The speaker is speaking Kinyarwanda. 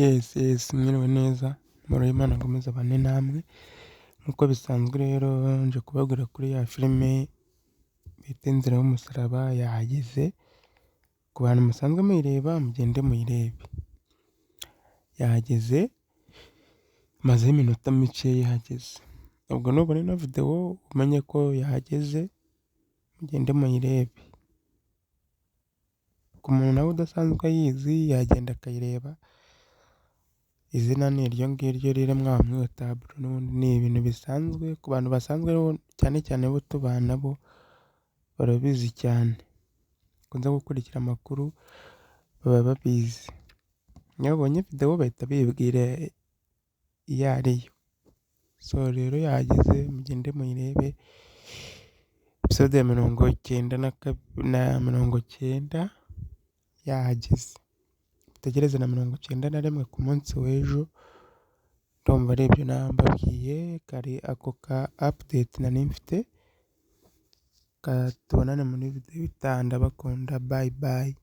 Mwiriwe neza, muraho Imana akomeze abane namwe, nk'uko bisanzwe rero nje kubabwira kuri ya filime bita Inzira y'umusaraba yahageze, ku bantu musanzwe muyireba mugende muyirebe, yahageze imazeho iminota mike yahageze, ubwo nubona ino video umenye ko yahageze mugende muyirebe, ku muntu nawe udasanzwe ayizi yagenda akayireba, izina ni iryo ngiryo riri mwamwe taburo, n'ubundi ni ibintu bisanzwe ku bantu basanzwe cyane cyane bo tubana bo barabizi cyane, kunze gukurikira amakuru baba babizi, iyo babonye video bahita bibwira iyo ariyo, so rero yahageze mugende muyirebe, episode ya 90 yahageze, dutegereze na 91 ku munsi w'ejo, ndumva ari ibyo nambabwiye, kari ako ka update nari mfite, tubonane muri video itaha, ndabakunda, bye bye.